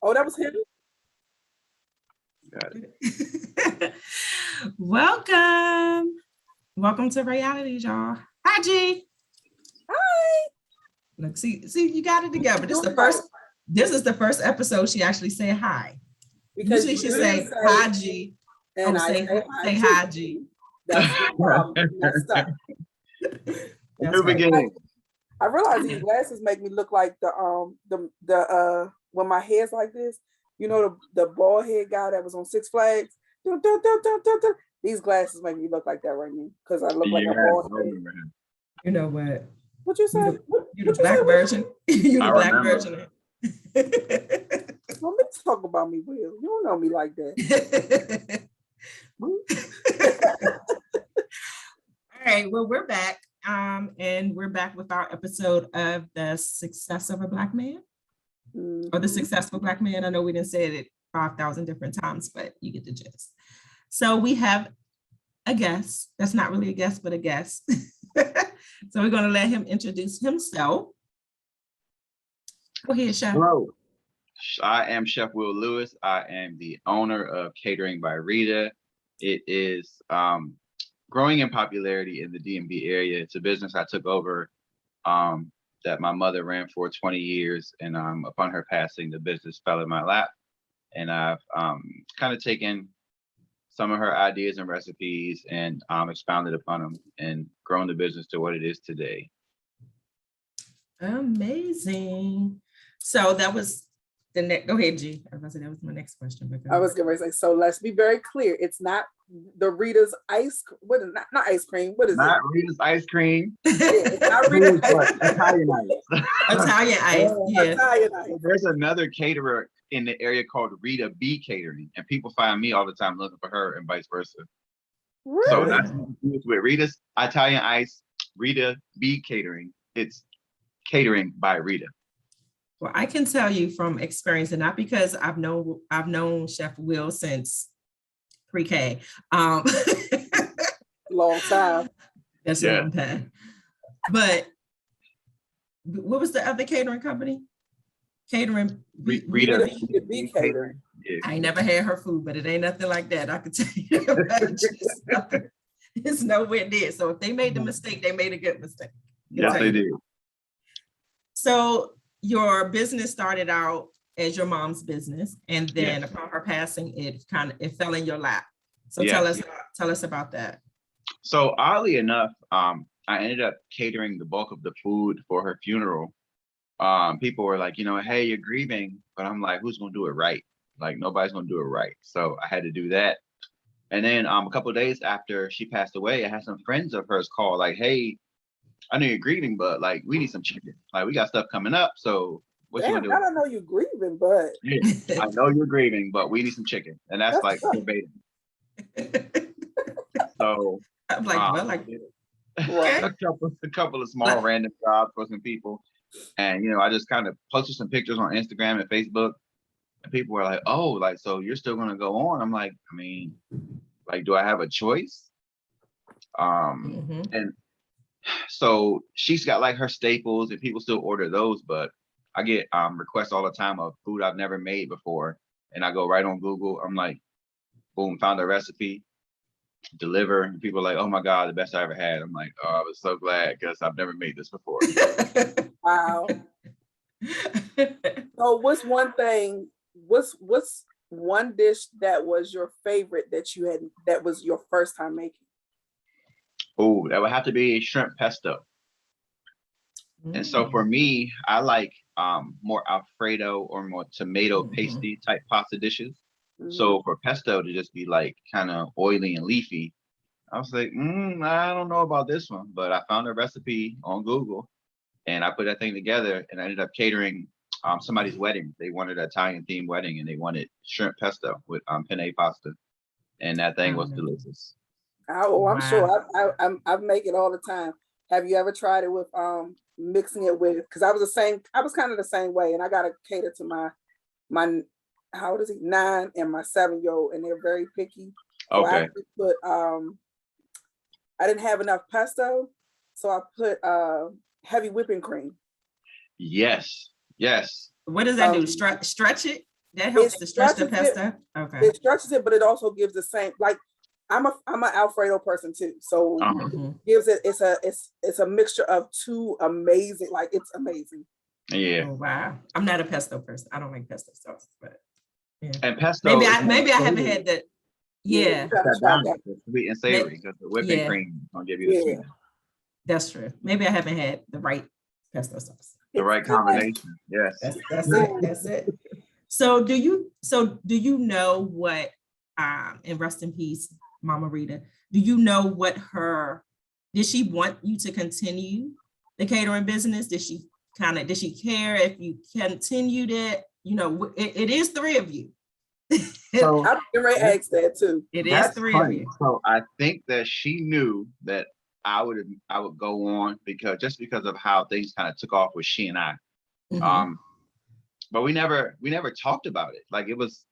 Oh, that was him? Got it. Welcome to reality, y'all. Hi, G. Hi. Look, see, you got it together. This is the first episode she actually said hi. Because usually she say hi, G. And say hi, G. That's the problem. Messed up. New beginning. I realize these glasses make me look like the when my hair's like this, you know, the bald head guy that was on Six Flags. These glasses make me look like that right now because I look like a bald head. You know what? What you say? You the black version. You the black version. Don't talk about me, Will. You don't know me like that. All right. Well, we're back. And we're back with our episode of The Success of a Black Man, or The Successful Black Man. I know we didn't say it 5,000 different times, but you get the gist. So we have a guest. That's not really a guest, but a guest. So we're going to let him introduce himself. Go ahead, Chef. Hello. I am Chef Will Lewis. I am the owner of Catering by Rita. It is growing in popularity in the DMV area. It's a business I took over that my mother ran for 20 years. And upon her passing, the business fell in my lap. And I've kind of taken some of her ideas and recipes and expounded upon them and grown the business to what it is today. Amazing. So that was the next. Go ahead, G. I was going to say that was my next question. I was going to say, so let's be very clear. It's not the Rita's ice. What is not ice cream? What is not it? Rita's ice cream. It's not Rita's Italian ice. Italian ice. Yeah. Italian ice. There's another caterer in the area called Rita B Catering, and people find me all the time looking for her, and vice versa. Really? So that's with Rita's Italian ice, Rita B Catering. It's Catering by Rita. Well, I can tell you from experience, and not because I've known Chef Will since pre-K. Long time. That's a long time. But what was the other catering company? Catering. Rita B Catering. Yeah. I ain't never had her food, but it ain't nothing like that. I could tell you. It's nowhere near. So if they made the mistake, they made a good mistake. Yes, they did. So your business started out as your mom's business, and then upon her passing, it fell in your lap. So tell us about that. So oddly enough, I ended up catering the bulk of the food for her funeral. People were like, hey, you're grieving, but I'm like, who's gonna do it right? Like nobody's gonna do it right. So I had to do that. And then a couple of days after she passed away, I had some friends of hers call like, hey, I know you're grieving, but like we need some chicken. Like we got stuff coming up. So what you gonna do? I don't know you're grieving, but I know you're grieving, but we need some chicken. And that's like verbatim. So I'm like, a couple of small random jobs for some people. And I just kind of posted some pictures on Instagram and Facebook. And people were like, oh, like, so you're still gonna go on? I'm like, I mean, like, do I have a choice? And so she's got like her staples and people still order those, but I get requests all the time of food I've never made before. And I go right on Google. I'm like, boom, found a recipe, deliver. And people are like, oh my God, the best I ever had. I'm like, oh, I was so glad because I've never made this before. Wow. So what's one dish that was your favorite that you had, that was your first time making? Oh, that would have to be shrimp pesto. And so for me, I like more Alfredo or more tomato pasty type pasta dishes. So for pesto to just be like kind of oily and leafy, I was like, I don't know about this one, but I found a recipe on Google and I put that thing together and I ended up catering somebody's wedding. They wanted an Italian themed wedding and they wanted shrimp pesto with penne pasta. And that thing was delicious. Oh, I'm sure. I make it all the time. Have you ever tried it with mixing it with, because I was kind of the same way, and I gotta cater to my how old is he? 9 and my 7-year-old, and they're very picky. So okay. I didn't have enough pesto, so I put heavy whipping cream. Yes. What does that do? Stretch it? that helps to stretch the stretches it. pesto. Okay. It stretches it, but it also gives the same, like I'm an Alfredo person too. So Mhm. gives it, it's a mixture of two amazing, like it's amazing. Yeah. Oh wow. I'm not a pesto person. I don't like pesto sauce, but yeah. And pesto. Maybe I haven't had that. Yeah. You gotta That try balance, that. the sweet and savory, because the whipping Yeah. cream is gonna give you the Yeah. sweetness. That's true. Maybe I haven't had the right pesto sauce. The right It's good. combination. Yes. That's it. That's it. So do you know what and rest in peace, Mama Rita, do you know what did she want you to continue the catering business? Did she care if you continued it? You know, it is three of you. So I'm getting ready to ask that too. It is that's three of funny. you. So I think that she knew that I would go on because of how things kind of took off with she and I. Mhm. But we never talked about it. Like it was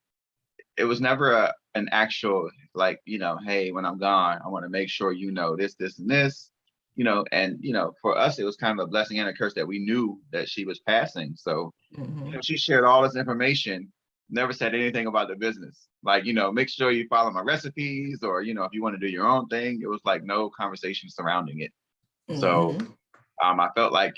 never an actual, like, hey, when I'm gone, I want to make sure you know this, and this, and for us it was kind of a blessing and a curse that we knew that she was passing. So Mhm. she shared all this information, never said anything about the business. Like, make sure you follow my recipes, or if you want to do your own thing. It was like no conversation surrounding it. So Mhm. I felt like,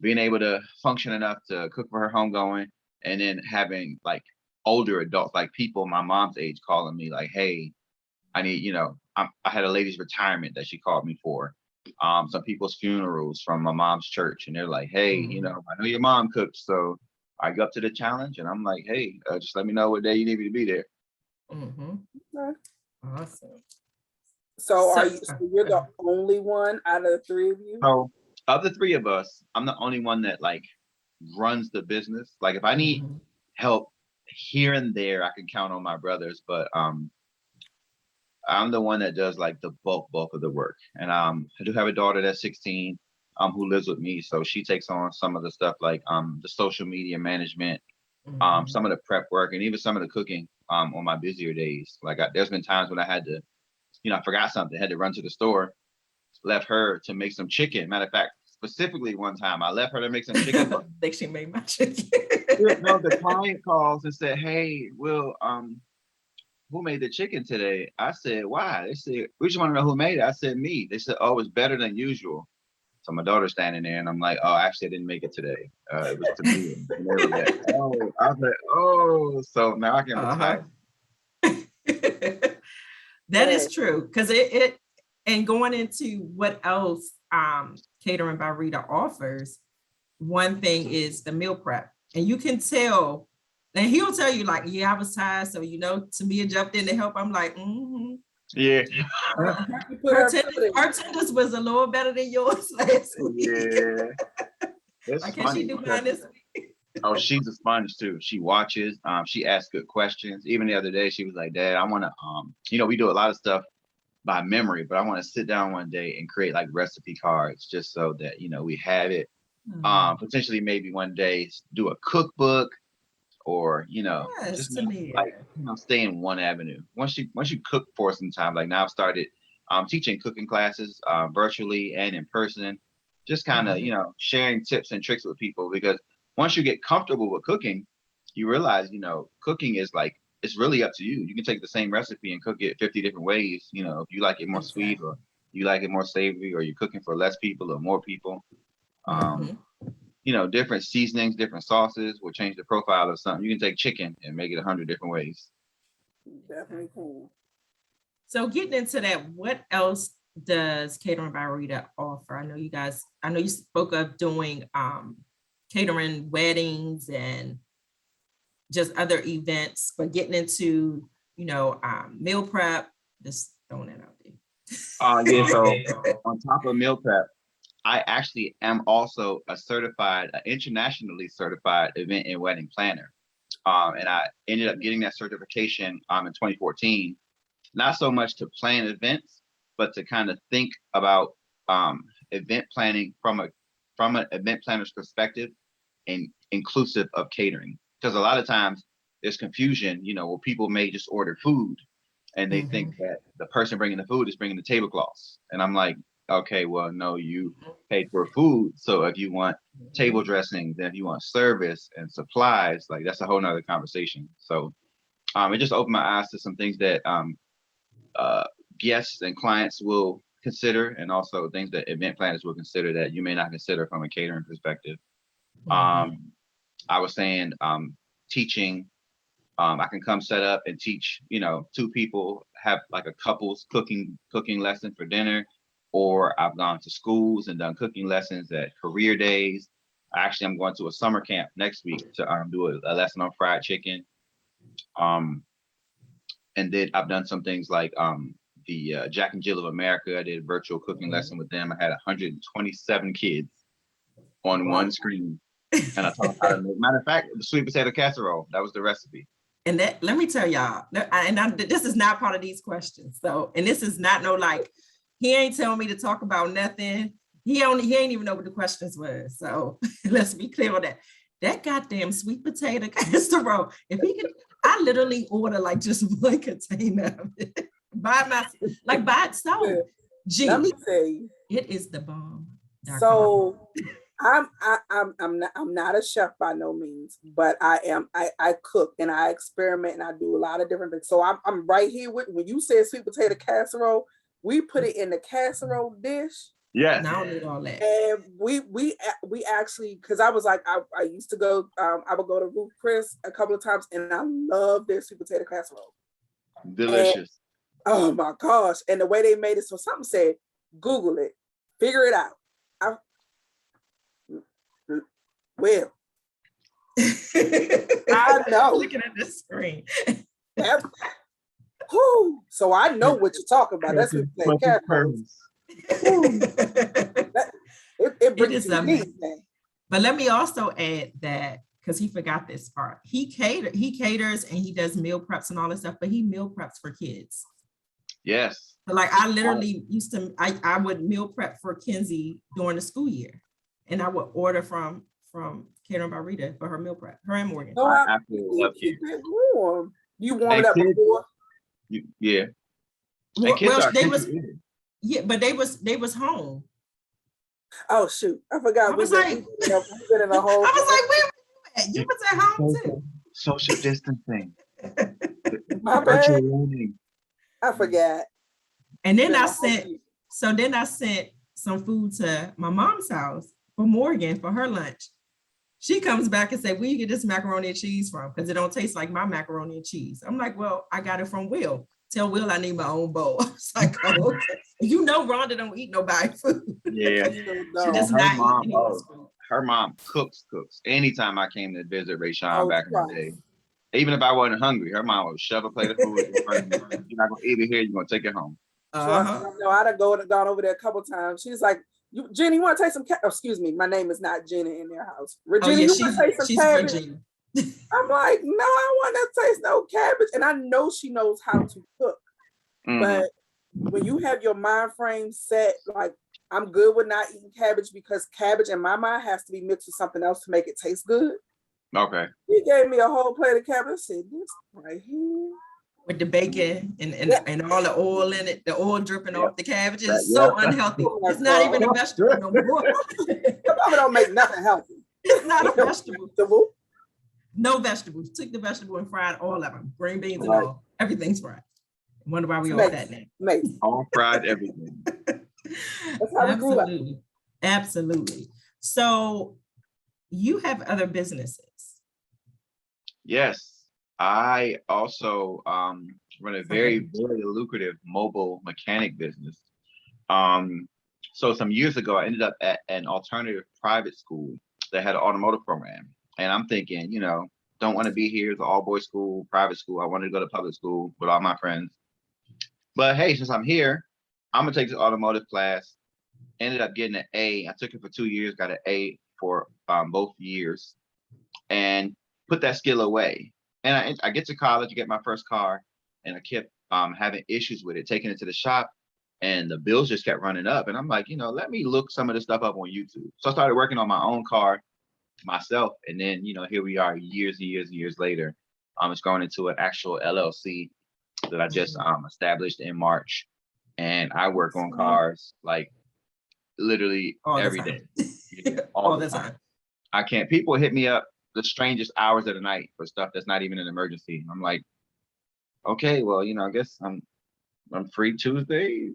being able to function enough to cook for her homegoing, and then having like older adults, like people my mom's age, calling me like, hey, I need, I had a lady's retirement that she called me for, some people's funerals from my mom's church, and they're like, hey, Mhm. I know your mom cooks, so are you up to the challenge? And I'm like, hey, just let me know what day you need me to be there. Mhm. Okay. Awesome. So So you're the only one out of the three of you? So of the three of us, I'm the only one that like runs the business. Like if I need Mhm. help here and there, I can count on my brothers, but I'm the one that does like the bulk of the work. And I do have a daughter that's 16 who lives with me, so she takes on some of the stuff like the social media management, Mhm. some of the prep work, and even some of the cooking on my busier days. Like there's been times when I had to, I forgot something, had to run to the store, left her to make some chicken. Matter of fact, specifically one time I left her to make some chicken. I think she made my chicken. No, the client calls and said, hey, Will, who made the chicken today? I said, why? They said, we just want to know who made it. I said, me. They said, oh, it's better than usual. So my daughter's standing there and I'm like, oh, actually I didn't make it today. It was Tamia. And they were like, oh, I was like, oh, so now I can Uh-huh. retire. That is true. Because it and going into what else Catering by Rita offers, one thing is the meal prep. And you can tell, and he'll tell you, like, yeah, I was tired. So, Tamia jumped in to help. I'm like, mm-hmm. Yeah. Her tenders was a little better than yours last week. Yeah. It's Like, can funny she do because, mine this week? oh, she's a sponge too. She watches. She asks good questions. Even the other day, she was like, Dad, I want to, we do a lot of stuff by memory, but I want to sit down one day and create like recipe cards just so that, we have it. Potentially maybe one day do a cookbook, or, Yes, just Tamia. like, stay in one avenue. Once you cook for some time, like now I've started teaching cooking classes virtually and in person, just kind of, sharing tips and tricks with people, because once you get comfortable with cooking, you realize, cooking is like, it's really up to you. You can take the same recipe and cook it 50 different ways. If you like it more sweet, or you like it more savory, or you're cooking for less people or more people. Different seasonings, different sauces will change the profile of something. You can take chicken and make it 100 different ways. Definitely cool. So getting into that, what else does Catering by Rita offer? I know you spoke of doing catering weddings and just other events, but getting into, meal prep, just throwing it out there. Yeah, so on top of meal prep, I actually am also a internationally certified event and wedding planner. And I ended up getting that certification in 2014, not so much to plan events, but to kind of think about event planning from an event planner's perspective, and inclusive of catering. Because a lot of times there's confusion, where people may just order food and they think that the person bringing the food is bringing the tablecloths. And I'm like, Okay, well, no, you paid for food. So if you want table dressing, then if you want service and supplies, like that's a whole nother conversation. So it just opened my eyes to some things that uh, guests and clients will consider, and also things that event planners will consider that you may not consider from a catering perspective. I was saying teaching. I can come set up and teach, 2 people, have like a couples cooking lesson for dinner, or I've gone to schools and done cooking lessons at career days. Actually, I'm going to a summer camp next week to do a lesson on fried chicken. Um, and then I've done some things like the Jack and Jill of America. I did a virtual cooking lesson with them. I had 127 kids on one screen, and I taught them how to make. Matter of fact, the sweet potato casserole. That was the recipe. And that, let me tell y'all, this is not part of these questions. So, and this is not he ain't telling me to talk about nothing. He ain't even know what the questions was. So let's be clear on that. That goddamn sweet potato casserole. If he could, I literally order like just one container of it by itself. Gee, let me tell you, it is the bomb. Dr. So I'm not a chef by no means, but I cook and I experiment and I do a lot of different things. So I'm right here with, when you said sweet potato casserole, we put it in the casserole dish. Yeah. Now I need all that. And we actually, because I was like, I used to go, I would go to Ruth Chris a couple of times, and I love their sweet potato casserole. Delicious. And, oh my gosh. And the way they made it, so something said, Google it, figure it out. Well, I know. Looking at this screen. So I know what you're talking about. That's what sweet potato casserole. It brings me. But let me also add that, because he forgot this part. He caters and he does meal preps and all this stuff, but he meal preps for kids. Yes. So like I literally used to, I would meal prep for Kenzie during the school year, and I would order from Catering by Rita for her meal prep, her and Morgan. So I absolutely love keep it warm. You warm it up before? Yeah. Well, but they was home. Oh shoot, I forgot. I was like, we've been in a whole. I was like, where were you at? You was at home too. Social distancing. My bad. I forgot. And then I sent some food to my mom's house for Morgan for her lunch. She comes back and said, where you get this macaroni and cheese from? Because it don't taste like my macaroni and cheese. I'm like, well, I got it from Will. Tell Will I need my own bowl. I was like, oh, okay. You know Rhonda don't eat nobody food. Yeah. She does not eat food. Her mom cooks. Anytime I came to visit Rayshawn back in the day, even if I wasn't hungry, her mom would shove a plate of food in front of me. You're not gonna eat it here, you're gonna take it home. No, I'd have gone over there a couple times. She's like, Jenny, you want to take some excuse me, my name is not Jenny in their house. Regina, you want to take some cabbage? Regina. I'm like, no, I want to taste no cabbage. And I know she knows how to cook. Mm-hmm. But when you have your mind frame set, like, I'm good with not eating cabbage, because cabbage in my mind has to be mixed with something else to make it taste good. Okay. He gave me a whole plate of cabbage. I said, this right here. With the bacon and all the oil in it, the oil dripping off the cabbage is so unhealthy. It's not even a vegetable no more. Don't make nothing healthy. It's not a vegetable. No vegetables. Took the vegetable and fried all of them. Green beans and all. Everything's fried. I wonder why we all that now. All fried everything. That's how we grew up. Absolutely. So you have other businesses. Yes. I also run a very, very lucrative mobile mechanic business. So some years ago, I ended up at an alternative private school that had an automotive program. And I'm thinking, don't want to be here. It's an all-boys school, private school. I wanted to go to public school with all my friends. But hey, since I'm here, I'm going to take this automotive class. Ended up getting an A. I took it for 2 years, got an A for both years, and put that skill away. And I get to college, I get my first car, and I kept having issues with it, taking it to the shop, and the bills just kept running up. And I'm like, let me look some of this stuff up on YouTube. So I started working on my own car myself. And then, here we are years later. It's going into an actual LLC that I just established in March. And I work on cars like literally All the every time. day. Yeah, All the time. I can't. People hit me up the strangest hours of the night for stuff that's not even an emergency. I'm like, okay, well, I guess I'm free Tuesday.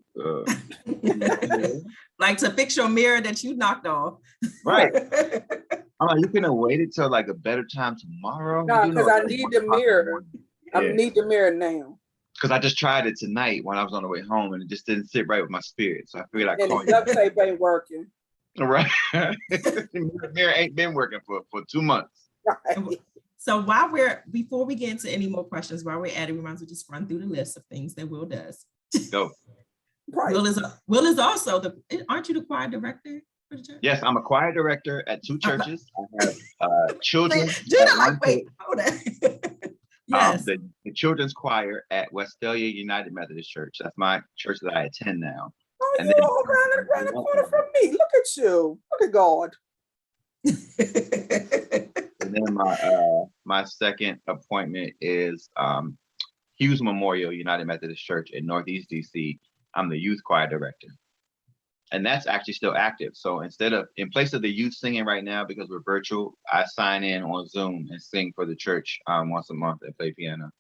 Like to fix your mirror that you knocked off. Right. I'm like, you could have waited till like a better time tomorrow. No, because I need the mirror. I need the mirror now. Because I just tried it tonight when I was on the way home, and it just didn't sit right with my spirit. So I figured I'd call you. And the duct tape ain't working. Right. The mirror ain't been working for 2 months. Right. So before we get into any more questions, while we're at it, we might as well just run through the list of things that Will does. Go. Right. Will is also aren't you the choir director for the church? Yes, I'm a choir director at 2 churches. I have children. Wait, hold on. Yes. The children's choir at Westelia United Methodist Church. That's my church that I attend now. Oh, and you then, all around the corner from me. Look at you. Look at God. And then my second appointment is Hughes Memorial United Methodist Church in Northeast DC. I'm the youth choir director. And that's actually still active. So in place of the youth singing right now, because we're virtual, I sign in on Zoom and sing for the church once a month and play piano.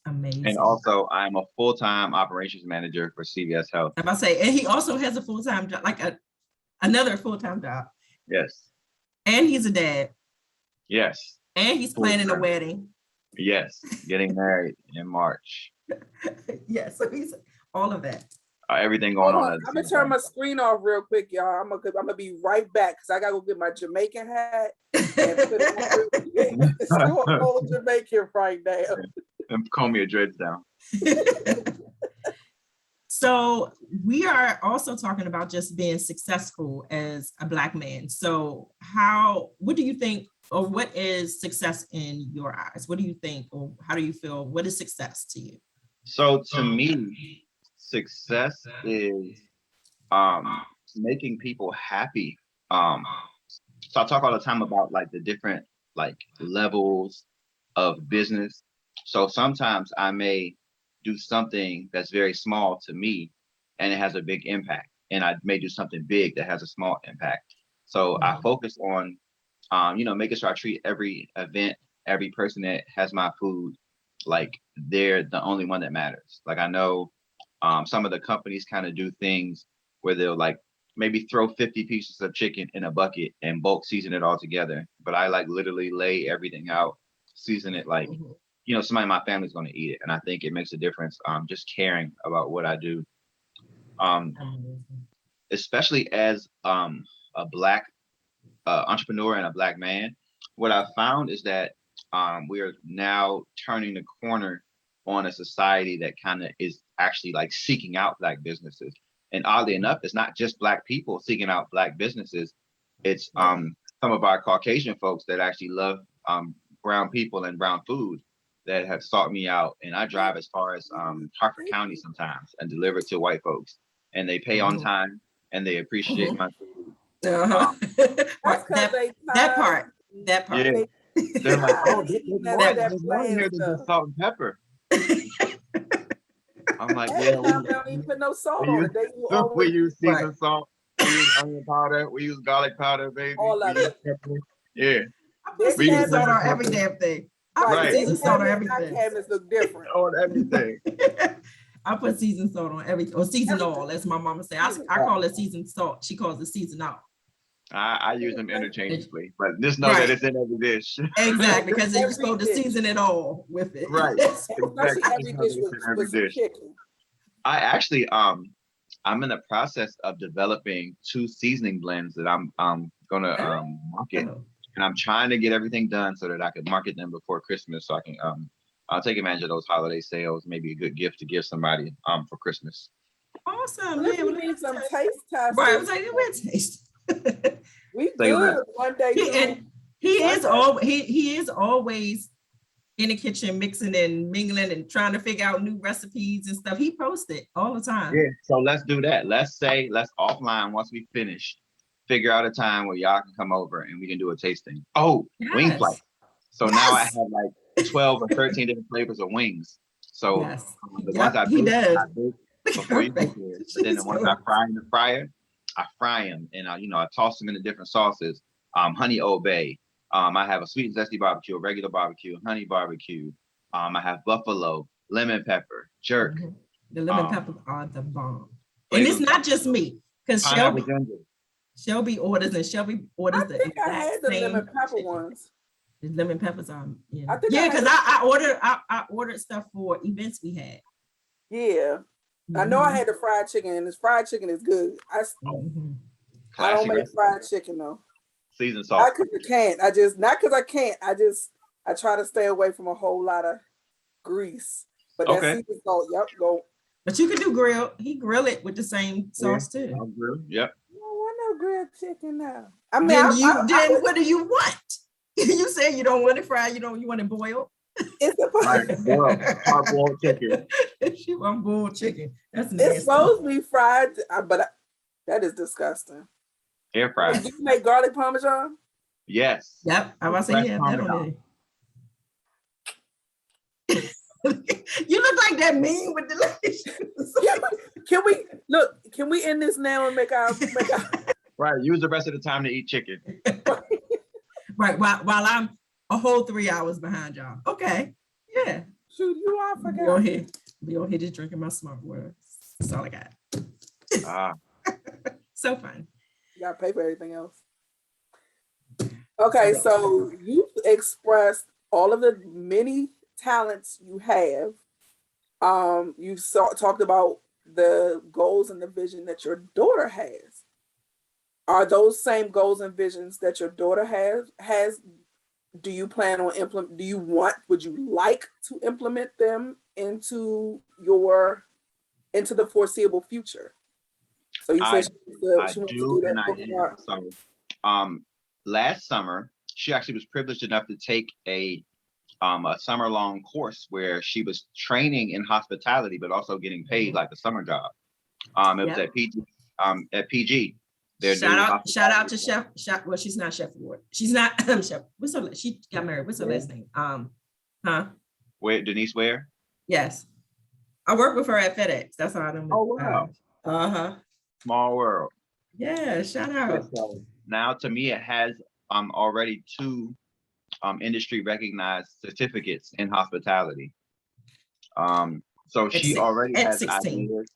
Amazing. And also, I'm a full-time operations manager for CVS Health. I'm about to say, and he also has a full-time job, like another full-time job. Yes. And he's a dad. Yes. And he's planning a wedding. Yes. Getting married in March. Yes. So he's all of that. Everything going on. I'm gonna turn my screen off real quick, y'all. I'm gonna be right back because I gotta go get my Jamaican hat and put it on. Still old Jamaican right now. And comb your dreads down. So we are also talking about just being successful as a Black man. So what do you think, or what is success in your eyes? What do you think, or how do you feel? What is success to you? So to me, success is making people happy. So I talk all the time about like the different like levels of business. So sometimes I may do something that's very small to me and it has a big impact. And I may do something big that has a small impact. So I focus on, making sure I treat every event, every person that has my food, like they're the only one that matters. Like I know some of the companies kind of do things where they'll like maybe throw 50 pieces of chicken in a bucket and bulk season it all together. But I like literally lay everything out, season it like, somebody in my family's going to eat it. And I think it makes a difference just caring about what I do. Especially as a Black entrepreneur and a Black man, what I found is that we are now turning the corner on a society that kind of is actually like seeking out Black businesses. And oddly enough, it's not just Black people seeking out Black businesses. It's some of our Caucasian folks that actually love brown people and brown food that have sought me out. And I drive as far as Harford County sometimes and deliver to white folks. And they pay on time and they appreciate my food. That part. Yeah. They're like, oh, there's more in here than just salt and pepper. I'm like, yeah, we don't even put no salt on it. We use seasoned salt, we use onion powder, we use garlic powder, baby. All of it. Yeah. I put seasoned salt on every damn thing. I put seasoned salt on everything. Our cabinets look different. On everything. I put seasoned salt on everything, or seasoned all, as my mama say. I call it seasoned salt. She calls it seasoned all. I use them interchangeably, but just know that it's in every dish. Exactly, because you're supposed to season it all with it. Right. Especially every dish with some chicken. I actually I'm in the process of developing 2 seasoning blends that I'm gonna market, and I'm trying to get everything done so that I could market them before Christmas, so I can I'll take advantage of those holiday sales. Maybe a good gift to give somebody for Christmas. Awesome. Well, we need some taste tests. Right, I was like, we're taste. We good one day. He is always in the kitchen mixing and mingling and trying to figure out new recipes and stuff. He posts it all the time. Yeah, so let's do that. Let's offline once we finish, figure out a time where y'all can come over and we can do a tasting. Oh, wing flight. So now I have like 12 or 13 different flavors of wings. So the ones I before you get there. But then once I fry in the fryer, I fry them and I toss them into different sauces. Honey Old Bay. I have a sweet and zesty barbecue, a regular barbecue, honey barbecue. I have buffalo, lemon pepper, jerk. The lemon peppers are the bomb. And flavor it's not just me, because Shelby orders the exact the same lemon pepper chicken. ones. The lemon peppers are, yeah. I think Yeah, because I ordered stuff for events we had. Yeah. I know I had the fried chicken, and this fried chicken is good. I don't make fried chicken though. Seasoned salt. Not because I can't. I try to stay away from a whole lot of grease. But that seasoned salt, go. But you can do grill. He grill it with the same sauce too. I'll grill. Yep. I don't want no grilled chicken now. I mean, then what do you want? You say you don't want it fried. You want it boiled. It's hard-boiled chicken. She want boiled chicken. That's nasty. It's supposed to be fried, but that is disgusting. Air fried. Do you make garlic parmesan? Yes. Yep. I was saying that on it. You look like that meme with the Can we end this now and make our right? Use the rest of the time to eat chicken. Right. While I'm a whole 3 hours behind y'all. Okay. Yeah. Shoot, you are forgot. Be on here just drinking my smart water. That's all I got. So fun. You gotta pay for everything else. Okay, so you expressed all of the many talents you have. You talked about the goals and the vision that your daughter has. Are those same goals and visions that your daughter has? Do you plan on would you like to implement them into the foreseeable future? So you said she wants to do that. So, last summer, she actually was privileged enough to take a summer-long course where she was training in hospitality, but also getting paid like a summer job. It was at PG. At PG. Shout out to Chef. Well, she's not Chef Award. She's not Chef. She got married. What's her last name? Where Denise Ware? Yes, I work with her at FedEx. That's how I know. Oh wow. Small world. Yeah, shout out. So now Tamia has already 2 industry recognized certificates in hospitality. So she already has 16 ideas,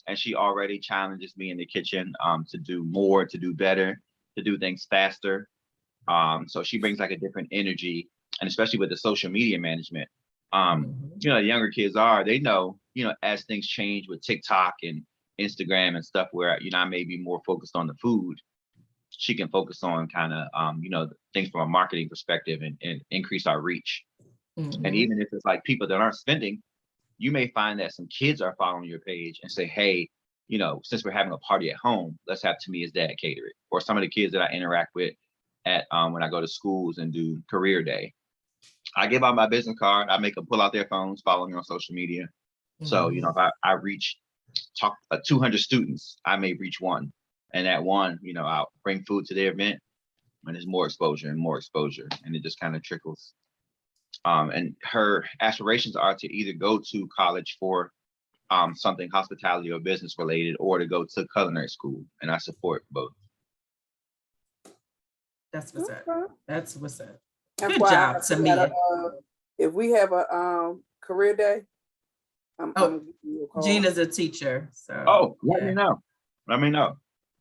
and she already challenges me in the kitchen to do more, to do better, to do things faster. So she brings like a different energy, and especially with the social media management. Younger kids they know, as things change with TikTok and Instagram and stuff where, I may be more focused on the food. She can focus on kind of, things from a marketing perspective and increase our reach. And even if it's like people that aren't spending, you may find that some kids are following your page and say, hey, since we're having a party at home, let's have Tamia's dad cater it. Or some of the kids that I interact with at when I go to schools and do career day. I give out my business card. I make them pull out their phones, follow me on social media. So, if I reach 200 students, I may reach one. And that one, I'll bring food to their event, and there's more exposure, and it just kind of trickles. And her aspirations are to either go to college for something hospitality or business related, or to go to culinary school, and I support both. That's what's up. That's what's up. Good job, Tamia. If we have a career day, I'm Gina's a teacher, so let me know.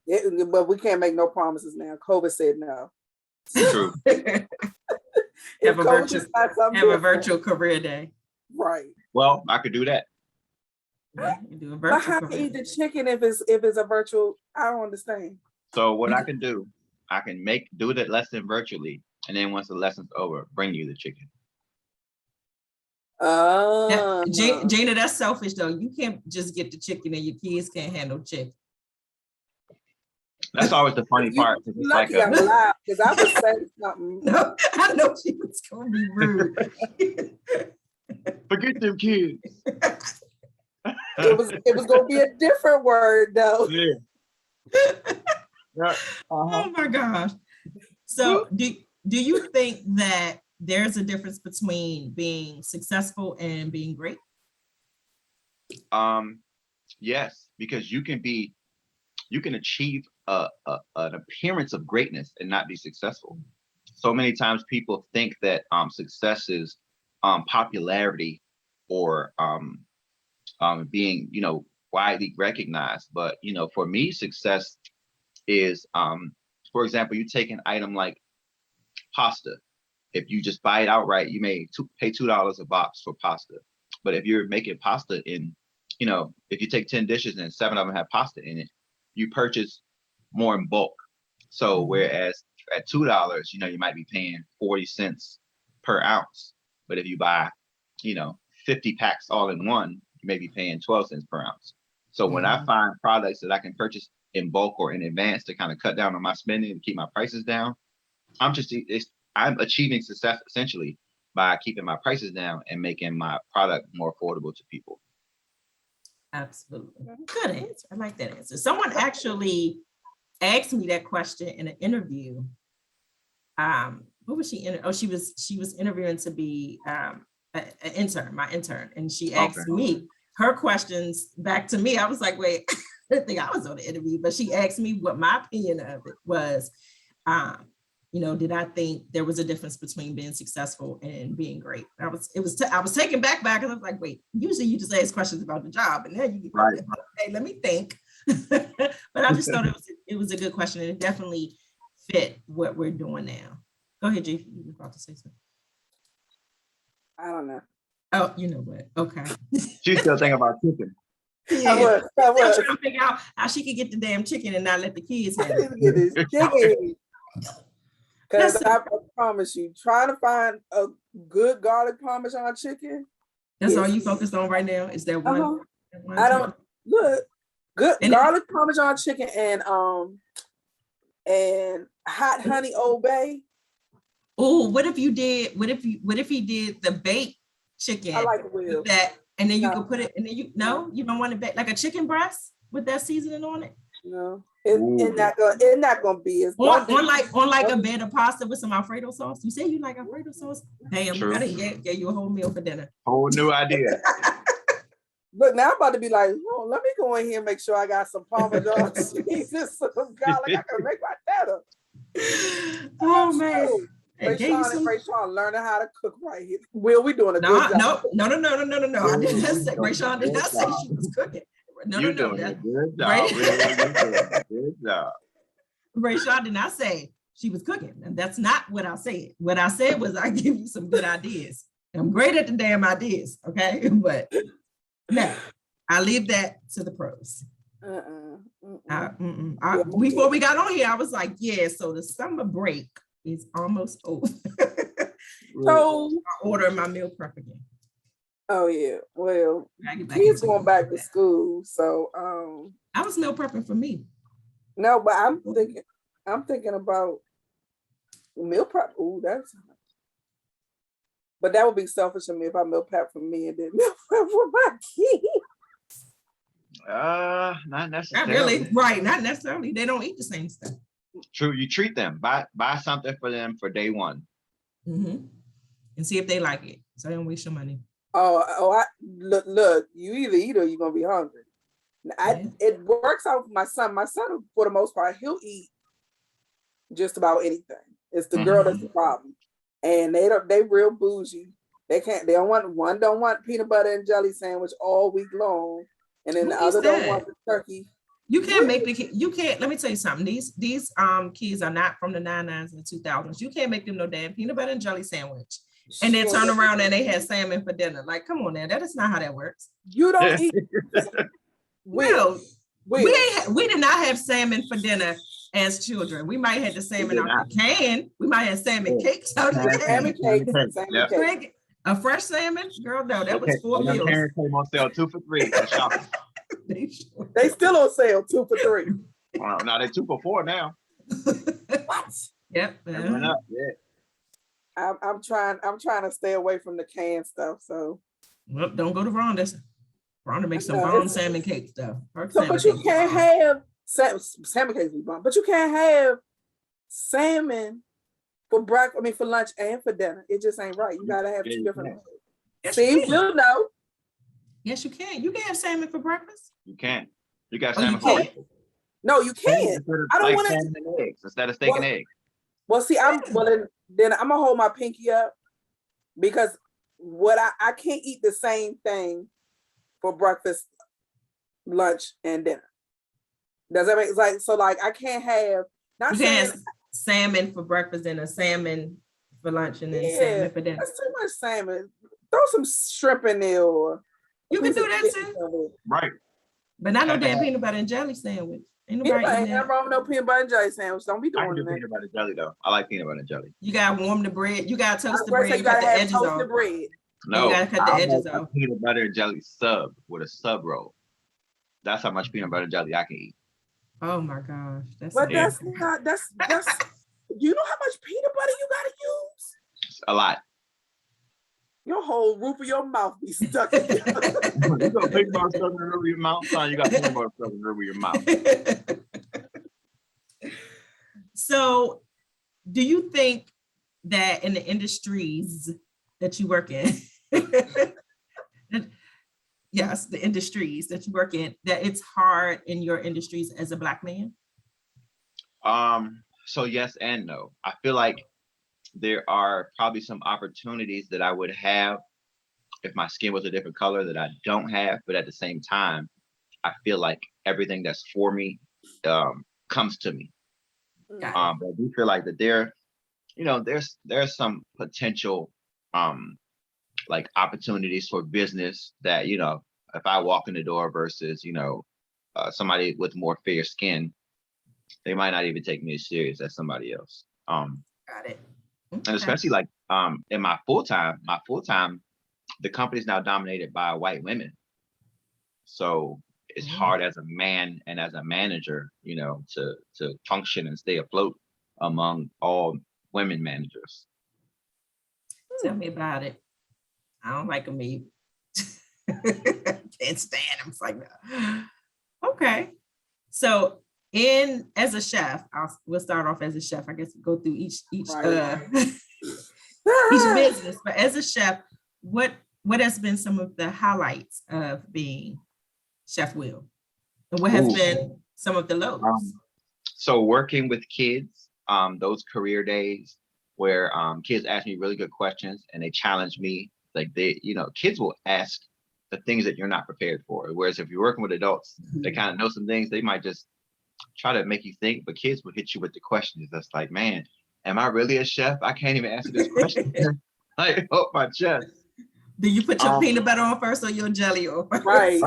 But we can't make no promises now. COVID said no. True. have a virtual career day. Right. Well, I could do that. Yeah, you do a virtual. But how can you eat the chicken if it's a virtual? I don't understand. So what I can do, I can do the lesson virtually, and then once the lesson's over, bring you the chicken. Gina, that's selfish though. You can't just get the chicken and your kids can't handle chicken. That's always the funny part. It's lucky I'm alive because I was saying something. No, I know she was gonna be rude. Forget them kids. It was gonna be a different word though. Yeah. Oh my gosh. So do you think that there's a difference between being successful and being great? Yes, because you can achieve an appearance of greatness and not be successful. So many times people think that success is popularity or being, widely recognized. But, for me, success is, for example, you take an item like pasta. If you just buy it outright, you may pay $2 a box for pasta. But if you're making pasta if you take 10 dishes and 7 of them have pasta in it, you purchase more in bulk. So whereas at $2, you might be paying 40 cents per ounce. But if you buy, 50 packs all in one, you may be paying 12 cents per ounce. So when I find products that I can purchase in bulk or in advance to kind of cut down on my spending and keep my prices down, I'm achieving success essentially by keeping my prices down and making my product more affordable to people. Absolutely. Good answer. I like that answer. Someone actually asked me that question in an interview. What was she in? Oh, she was interviewing to be an intern, my intern. And she asked me her questions back to me. I was like, wait, I didn't think I was on the interview, but she asked me what my opinion of it was. Did I think there was a difference between being successful and being great? I was taken back because I was like, wait, usually you just ask questions about the job and then you get right. Okay, let me think. But I just thought it was a good question and it definitely fit what we're doing now. Go ahead, G. You were about to say something. I don't know. Oh, you know what? Okay. She's still thinking about chicken. Yeah. I was trying to figure out how she could get the damn chicken and not let the kids have it. Get this chicken. Because I promise you, trying to find a good garlic parmesan chicken. That's all you focused on right now? Is there one? I don't look good garlic parmesan chicken and hot honey Old Bay. Oh, what if he did the baked chicken? I like with that, and then you could put it, and then you don't want it baked like a chicken breast with that seasoning on it. No, it's not gonna be as on like a bed of pasta with some Alfredo sauce. You say you like Alfredo sauce? Damn, true. I didn't get you a whole meal for dinner. Whole new idea. Look, now I'm about to be like, oh, let me go in here and make sure I got some Parmesan cheese and some garlic. I can make my better. Oh man. Rayshawn learning how to cook right here. Will we doing a good job? No. I didn't say Rayshawn did not say she was cooking. You're doing a good job. Good job. Rayshawn did not say she was cooking. And that's not what I said. What I said was I give you some good ideas. I'm great at the damn ideas, okay? But no, I leave that to the pros. Before we got on here, I was like, yeah, so the summer break is almost over. So I order my meal prep again. Oh yeah, well, he's going back to school, so I was meal prepping for me. No, but I'm thinking about meal prep. Ooh, but that would be selfish of me if I meal prep for me and then meal prep for my kids. Not necessarily. Not really, right? Not necessarily. They don't eat the same stuff. True, you treat them. Buy something for them for day one, and see if they like it. So don't waste your money. Look, you either eat or you're gonna be hungry. It works out for my son. My son, for the most part, he'll eat just about anything. It's the girl that's the problem, and they real bougie. They don't want peanut butter and jelly sandwich all week long, and then the other don't want the turkey. You can't make let me tell you something. These kids are not from the 99s and the 2000s. You can't make them no damn peanut butter and jelly sandwich. And then turn around and they had salmon for dinner. Like, come on now, that is not how that works. You don't eat. We did not have salmon for dinner as children. We might have the salmon out the can. We might have salmon cakes out the can. Salmon cake. A fresh salmon? Girl, no, that was 4 meals. Parents came on sale 2 for $3. They still on sale 2 for $3. No, they 2 for $4 now. What? Yep. Went up, yeah. I'm trying to stay away from the canned stuff. So well, don't go to Rhonda's. Rhonda makes some bomb salmon cake stuff. But you can't have salmon cakes be bomb, but you can't have salmon for breakfast. For lunch and for dinner. It just ain't right. You gotta have 2 different. Yes, See, you'll know. Yes, you can. You can have salmon for breakfast. You can't. You got Oh, you salmon for can't? breakfast. No, you can't. I don't Like want salmon and eggs instead of steak and eggs. Well, see, then I'm gonna hold my pinky up because I can't eat the same thing for breakfast, lunch, and dinner. Does that make like so? Like I can't have not You saying can't have salmon for breakfast and a salmon for lunch and then salmon for dinner. that's too much salmon. Throw some shrimp in there or You can do that too. Right. But not no damn peanut butter and jelly sandwich. Ain't Peanut nobody butter eating ain't that. nothing wrong with no peanut butter and jelly sandwich. Don't be I can doing do that. peanut butter and jelly though. I like peanut butter and jelly. You gotta warm the bread. You gotta toast the I was bread. gonna say You you cut gotta the have edges toasted off. bread. No, gotta cut the I'll edges make a off. peanut butter and jelly sub with a sub roll. That's how much peanut butter and jelly I can eat. Oh my gosh. That's But amazing. that's you know how much peanut butter you gotta use? It's a lot. Your whole roof of your mouth be stuck in there. You got peanut butter stuff in the roof of your mouth, son. You got peanut butter stuff in the roof of your mouth. So, do you think that in the industries that you work in, yes, the industries that you work in, that it's hard in your industries as a Black man? So yes and no. I feel like there are probably some opportunities that I would have if my skin was a different color that I don't have, but at the same time, I feel like everything that's for me comes to me. But I do feel like that there's some potential like opportunities for business that, if I walk in the door versus, somebody with more fair skin, they might not even take me as serious as somebody else. Got it. Okay. And especially like in my full time, the company's now dominated by white women. So it's hard as a man and as a manager, to function and stay afloat among all women managers. Tell me about it. I don't like them either. Can't stand them. It's like, no. Okay. So as a chef, we'll start off as a chef. I guess we'll go through each Right. each business. But as a chef, what has been some of the highlights of being Chef Will? And what has been some of the lows? So working with kids, those career days where kids ask me really good questions and they challenge me. Like kids will ask the things that you're not prepared for. Whereas if you're working with adults, they kind of know some things, they might just try to make you think, but kids will hit you with the questions. That's like, man, am I really a chef? I can't even answer this question. I hope my chest. Do you put your peanut butter on first or your jelly on first? Right.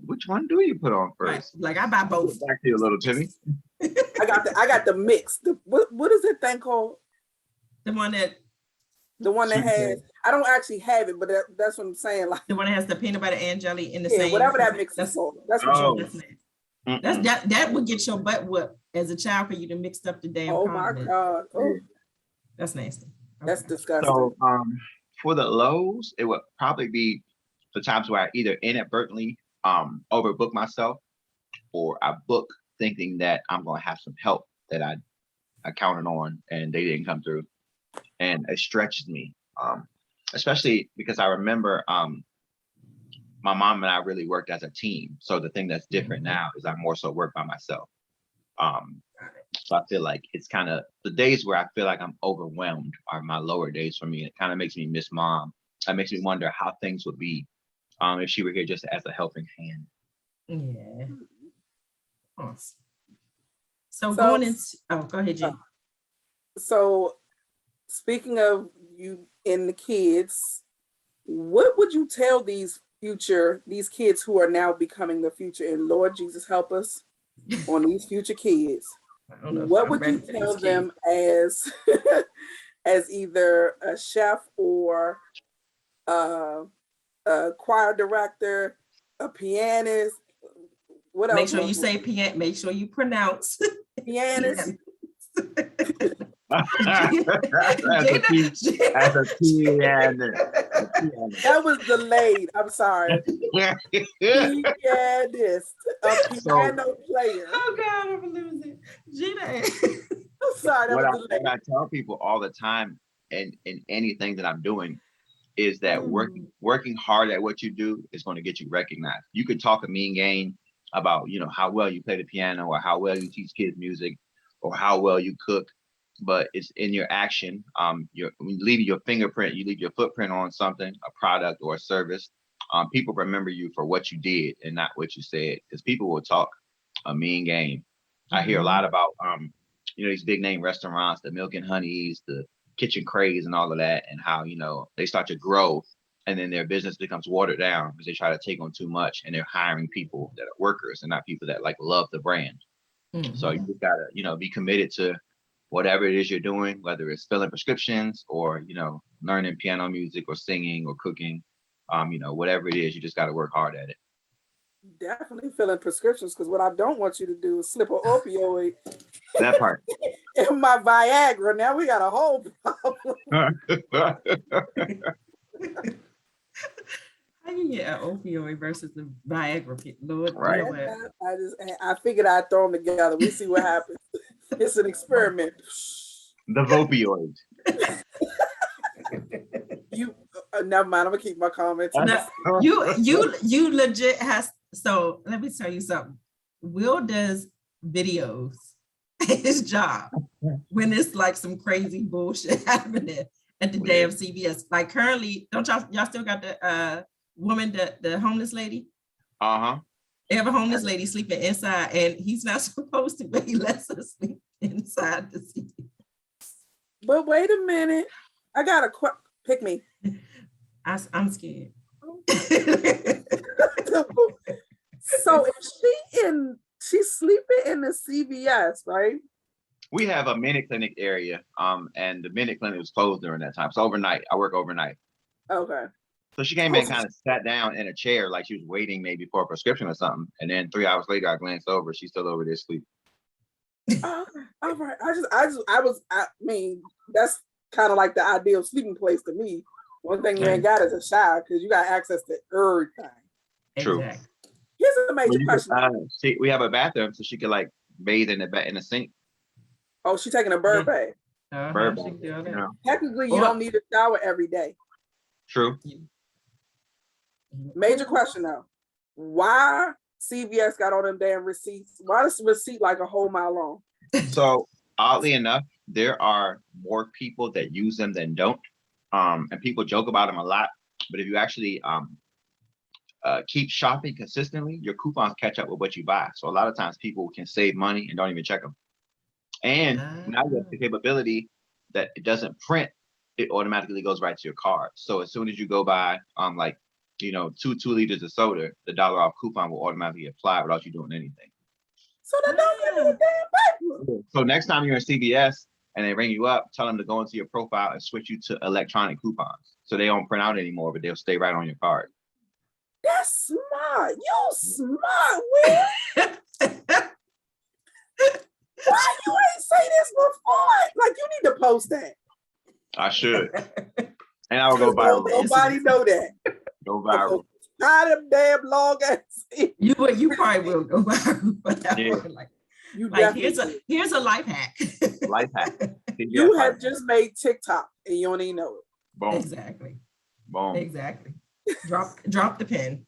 Which one do you put on first? Like I buy both. Back to you a little, Timmy. I got the mix. What is that thing called? The one that has, I don't actually have it, but that's what I'm saying. Like the one that has the peanut butter and jelly in the same. Whatever that mix is called. That's what that would get your butt whooped as a child for you to mix up the damn. Oh my God. Oh. That's nasty. Okay. That's disgusting. So for the lows, it would probably be the times where I either inadvertently overbook myself or I book thinking that I'm gonna have some help that I counted on and they didn't come through. And it stretches me, especially because I remember my mom and I really worked as a team. So the thing that's different now is I more so work by myself. So I feel like it's kind of the days where I feel like I'm overwhelmed are my lower days for me. It kind of makes me miss mom. It makes me wonder how things would be if she were here just as a helping hand. Yeah. Awesome. So going into, go ahead, G. So speaking of you and the kids, what would you tell these kids who are now becoming the future, and Lord Jesus help us on these future kids? What would you tell them as as either a chef or a choir director, a pianist? What else? Make sure you say pianist. Make sure you pronounce pianist. As a pianist. That was delayed. I'm sorry. Pianist, a piano player. Oh God, I'm losing. Gina. I'm sorry. What I tell people all the time, and in anything that I'm doing, is that working hard at what you do is going to get you recognized. You could talk a mean game about, you know, how well you play the piano or how well you teach kids music or how well you cook, but it's in your action. When you leave your fingerprint, you leave your footprint on something, a product or a service. People remember you for what you did and not what you said, because people will talk a mean game. I hear a lot about, you know, these big name restaurants, the Milk and Honeys, the Kitchen Craze and all of that, and how, you know, they start to grow and then their business becomes watered down because they try to take on too much and they're hiring people that are workers and not people that like love the brand. So you just gotta, you know, be committed to whatever it is you're doing, whether it's filling prescriptions or, you know, learning piano music or singing or cooking, you know, whatever it is, you just got to work hard at it. Definitely filling prescriptions, because what I don't want you to do is slip an opioid That part. in my Viagra. Now we got a whole problem. How you get an opioid versus the Viagra? Lord, Right. you know what? I figured I'd throw them together. We see what happens. It's an experiment. The opioid. You never mind. I'm gonna keep my comments. No, you legit has. So let me tell you something. Will does videos, his job, when it's like some crazy bullshit happening at the day of CVS. Like currently, don't y'all still got the woman, the homeless lady? They have a homeless lady sleeping inside, and he's not supposed to, but he lets her sleep inside the CVS. But wait a minute. I got a pick me. I'm scared. So if she's sleeping in the CVS, right? We have a minute clinic area, and the minute clinic was closed during that time. So overnight, I work overnight. Okay. So she came in, kind of sat down in a chair like she was waiting maybe for a prescription or something. And then 3 hours later, I glanced over. She's still over there sleeping. Okay. All right. I mean, that's kind of like the ideal sleeping place to me. One thing you ain't got is a shower, because you got access to everything. True. Exactly. Here's a major question. We have a bathroom, so she could like bathe in the sink. Oh, she's taking a bird bath. Bird She can do all that. bath. Technically, you don't need a shower every day. True. Major question though. Why CVS got all them damn receipts? Why is the receipt like a whole mile long? So oddly enough, there are more people that use them than don't. And people joke about them a lot. But if you actually keep shopping consistently, your coupons catch up with what you buy. So a lot of times people can save money and don't even check them. And now you have the capability that it doesn't print, it automatically goes right to your card. So as soon as you go buy like, you know, 2 liters of soda, the $1 off coupon will automatically apply without you doing anything. So they don't give me a damn paper. So next time you're in CVS and they ring you up, tell them to go into your profile and switch you to electronic coupons. So they don't print out anymore, but they'll stay right on your card. That's smart. You smart, Will. Why you ain't say this before? Like, you need to post that. I should. And I will go viral. Nobody know that. Go viral. Tie them damn long ass. You probably will go viral. Yeah. Here's a life hack. Life hack. You have just made TikTok and you don't even know it. Boom. Exactly. Boom. Exactly. Drop the pen.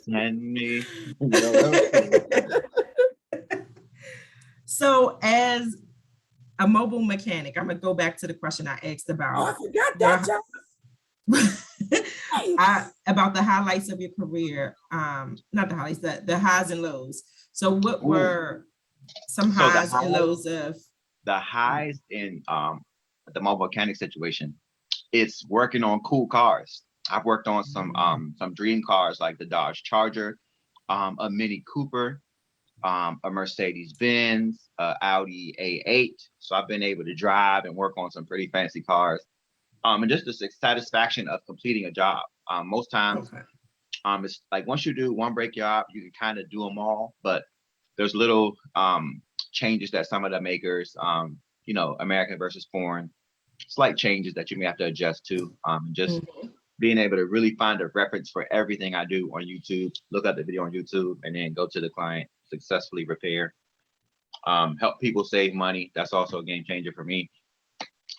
Send me. So as a mobile mechanic, I'm gonna go back to the question I asked about. Oh, I forgot that job. About the highlights of your career, not the highlights, the highs and lows. So what were some highs and lows of? The highs in the mobile mechanic situation, it's working on cool cars. I've worked on some dream cars like the Dodge Charger, a Mini Cooper, a Mercedes Benz, Audi A8. So I've been able to drive and work on some pretty fancy cars. And just the satisfaction of completing a job. Most times, it's like once you do one brake job, you can kind of do them all, but there's little changes that some of the makers, you know, American versus foreign, slight changes that you may have to adjust to. Just being able to really find a reference for everything I do on YouTube, look at the video on YouTube, and then go to the client, successfully repair, help people save money. That's also a game changer for me.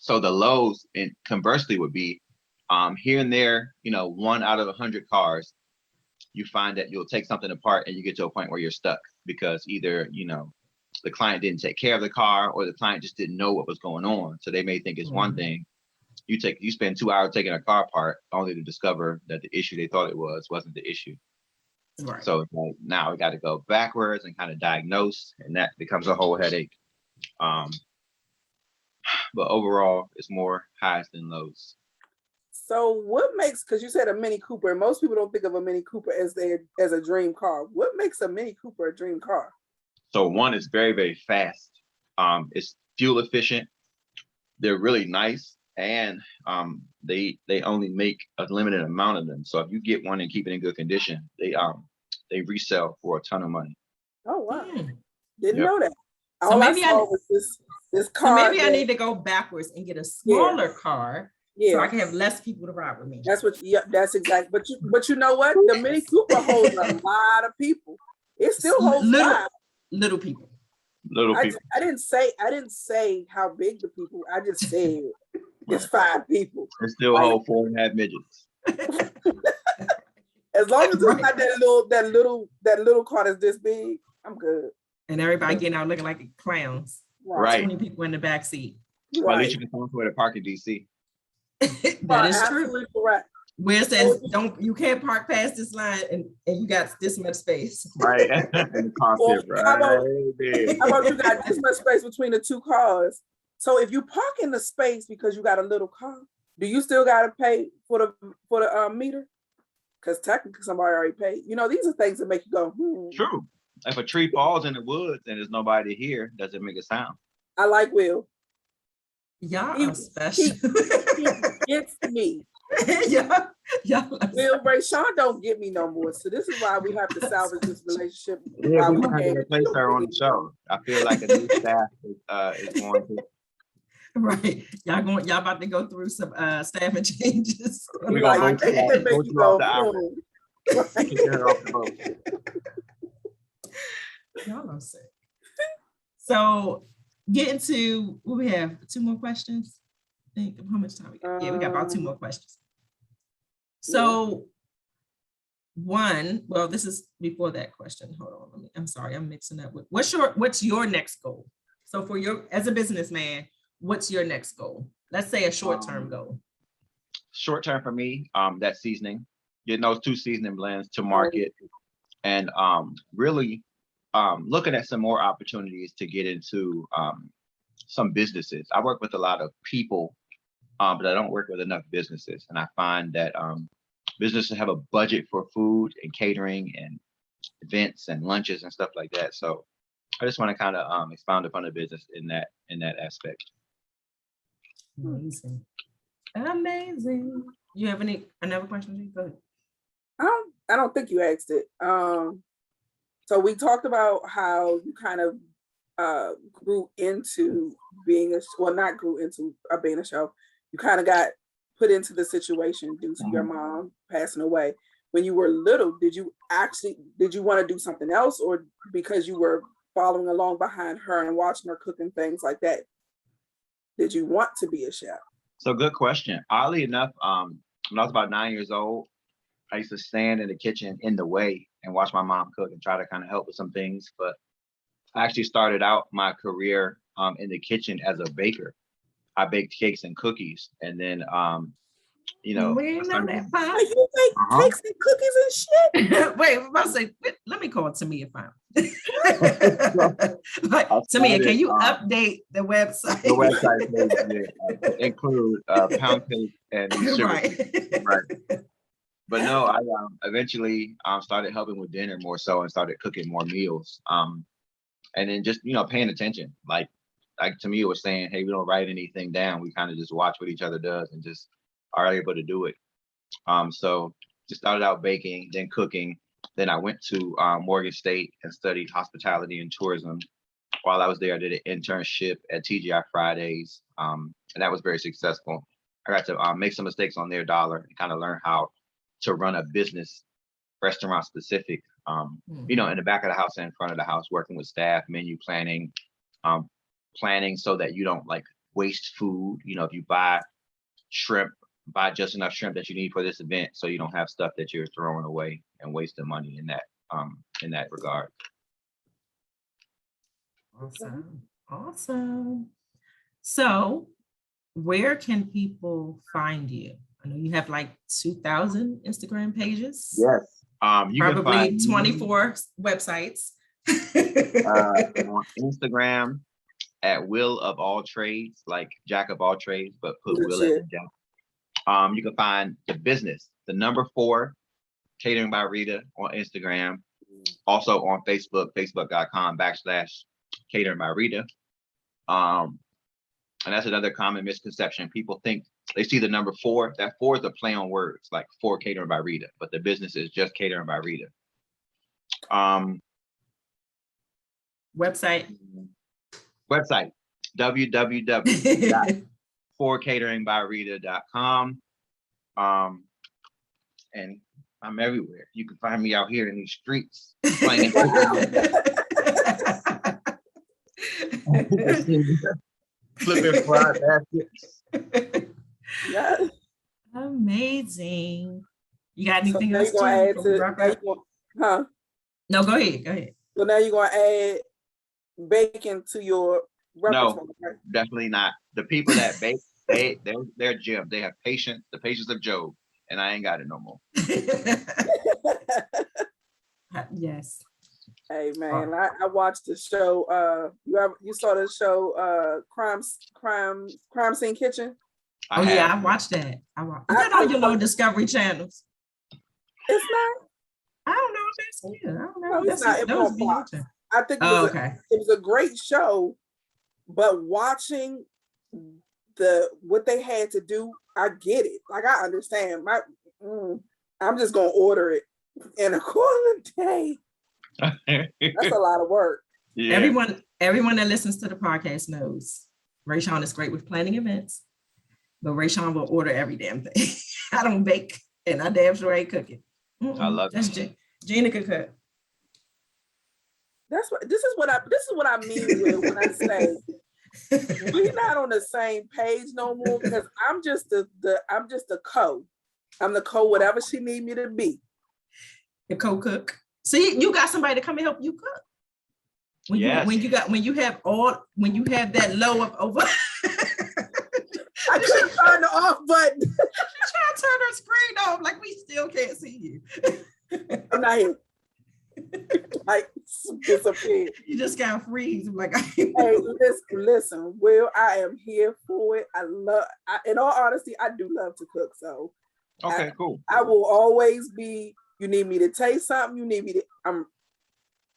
So the lows, and conversely, would be here and there, 1 out of 100 cars, you find that you'll take something apart and you get to a point where you're stuck because either, the client didn't take care of the car or the client just didn't know what was going on. So they may think it's one thing. You spend 2 hours taking a car apart only to discover that the issue they thought it wasn't the issue. Right. So it's like, now we got to go backwards and kind of diagnose, and that becomes a whole headache. But overall, it's more highs than lows. So what makes, because you said a Mini Cooper, and most people don't think of a Mini Cooper as a dream car. What makes a Mini Cooper a dream car? So one is very, very fast. It's fuel efficient. They're really nice, and they only make a limited amount of them. So if you get one and keep it in good condition, they resell for a ton of money. Oh wow! Didn't know that. So All maybe I saw was this car. So maybe I need to go backwards and get a smaller car. Yeah. So I can have less people to ride with me. That's that's exactly. But you know what? The Mini Cooper holds a lot of people. It still holds little people. I didn't say how big the people. I just said it's 5 people. It still holds 4.5 midgets. As long as it's not that little car that's this big, I'm good. And everybody getting out looking like clowns. Right. 20 people in the back seat. Well, at least you can come to a park in DC. That is true. Correct. Where it says you can't park past this line and you got this much space. Right. And the car right. How about you got this much space between the 2 cars? So if you park in the space because you got a little car, do you still gotta pay for the meter? Because technically somebody already paid. These are things that make you go, True. If a tree falls in the woods and there's nobody here, does it make a sound? I like Will. Y'all are special. He gets me. Yeah. Will Ray Sean don't get me no more. So this is why we have to salvage this relationship. Yeah, we have to replace her on the show. I feel like a new staff is going to. Right. Y'all about to go through some staffing changes. We're gonna go off the boat. Y'all are sick. So getting to what we have 2 more questions. I think how much time we got? Yeah, we got about 2 more questions. So this is before that question. Hold on, I'm sorry, I'm mixing up with what's your next goal? So for as a businessman, what's your next goal? Let's say a short-term goal. Short-term for me, that seasoning, getting those 2 seasoning blends to market, and really looking at some more opportunities to get into some businesses. I work with a lot of people, but I don't work with enough businesses. And I find that businesses have a budget for food and catering and events and lunches and stuff like that. So I just want to kind of expound upon the business in that aspect. Amazing. You have another question? Go ahead. I don't think you asked it. So we talked about how you kind of grew into being not grew into being a show. You kind of got put into the situation due to your mom passing away. When you were little, did you want to do something else, or because you were following along behind her and watching her cooking things like that, did you want to be a chef? So good question. Oddly enough, when I was about 9 years old, I used to stand in the kitchen in the way and watch my mom cook and try to kind of help with some things. But I actually started out my career in the kitchen as a baker. I baked cakes and cookies, and then we know that part. You bake cakes and cookies and shit. Wait, I'm about to say, let me call Tamia fine. Tamia, can you update the website? The website include pound cake and sugar. Right. But no, I eventually started helping with dinner more so and started cooking more meals. And then just, paying attention. Like Tamia was saying, hey, we don't write anything down. We kind of just watch what each other does and just are able to do it. So just started out baking, then cooking. Then I went to Morgan State and studied hospitality and tourism. While I was there, I did an internship at TGI Fridays. And that was very successful. I got to make some mistakes on their dollar and kind of learn how to run a business, restaurant specific, in the back of the house and in front of the house, working with staff, menu planning, planning so that you don't waste food. You know, if you buy shrimp, buy just enough shrimp that you need for this event, so you don't have stuff that you're throwing away and wasting money in that regard. Awesome. Awesome. So where can people find you? I know you have like 2,000 Instagram pages. Yes. You can Probably find 24 websites. on Instagram at Will of All Trades, like Jack of all trades, but put Will as in Jack. You can find the business, the number 4, Catering by Rita on Instagram. Also on Facebook, facebook.com/Catering by Rita. And that's another common misconception. People think they see the number 4. That 4 is a play on words, like for Catering by Rita, but the business is just Catering by Rita. Website www.forcateringbyRita.com. And I'm everywhere. You can find me out here in these streets playing. Flipping fried baskets. Yeah. Amazing. You got anything So else? now you're Gina, gonna before we add wrap up? huh? No, go ahead. So now you're gonna add bacon to your repertoire. No, Right? definitely not. The people that bake, they're Jim. They have patience, the patience of Job, and I ain't got it no more. Yes. Hey man, I watched the show. You saw the show Crime Scene Kitchen? Oh yeah, I watched that. Is that on your little Discovery channels? It's not. I don't know if that's I don't know. No, it's not. It's on Fox. I think it was a great show, but watching what they had to do, I get it. Like I understand. I'm just gonna order it in a quarter a day. That's a lot of work. Yeah. Everyone that listens to the podcast knows Rayshawn is great with planning events, but Rayshawn will order every damn thing. I don't bake, and I damn sure ain't cooking. I love it. Gina can cook. This is what I mean with when I say we're not on the same page no more, because I'm just the co. I'm the co whatever she need me to be. The co-cook. See, you got somebody to come and help you cook. When you have that low up over. I couldn't find the off button. She's trying to turn her screen off, like we still can't see you. I'm not here. Like disappeared. You just got freeze. I'm like, hey, listen, Will, I am here for it. In all honesty, I do love to cook. So okay, cool. I will always be. You need me to taste something. You need me to.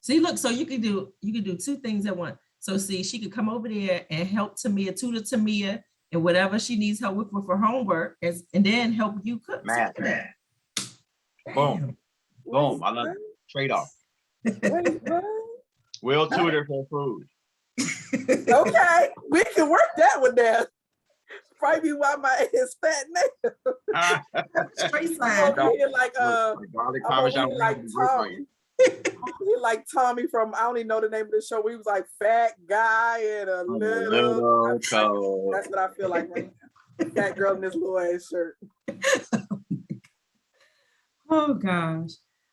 See, look. So you can do 2 things at once. So see, she could come over there and help tutor Tamia, and whatever she needs help with her homework, and then help you cook. Math. Boom. Boom. I love it. Trade-off. We'll tutor for food. Okay, we can work that one down. Probably why my ass is fat now. Straight side. I'm here like Tommy. Like Tommy from, I don't even know the name of the show. He was like fat guy and a little coat. That's what I feel like right now. Fat girl in this little ass shirt. Oh gosh.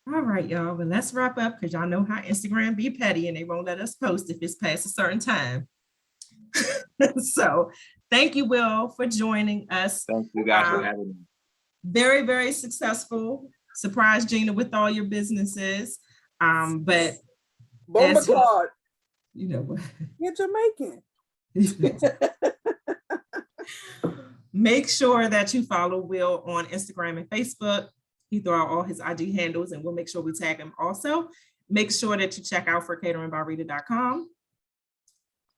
All right, y'all. Well, let's wrap up, because y'all know how Instagram be petty and they won't let us post if it's past a certain time. So thank you, Will, for joining us. Thank you guys for having me. Very, very successful. Surprise Gina with all your businesses. But Bomba Claude. You know what? You're Jamaican. Make sure that you follow Will on Instagram and Facebook. He threw out all his IG handles, and we'll make sure we tag him also. Make sure that you check out forcateringbyrita.com.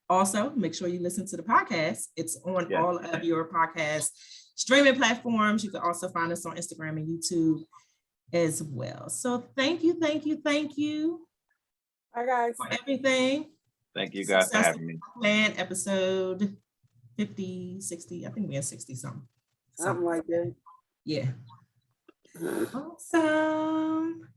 Also, make sure you listen to the podcast. It's on all of your podcast streaming platforms. You can also find us on Instagram and YouTube as well. So thank you. Hi, guys. For everything. Thank you guys for having me. Plan episode 50, 60. I think we had 60 something. Something like that. Yeah. Awesome.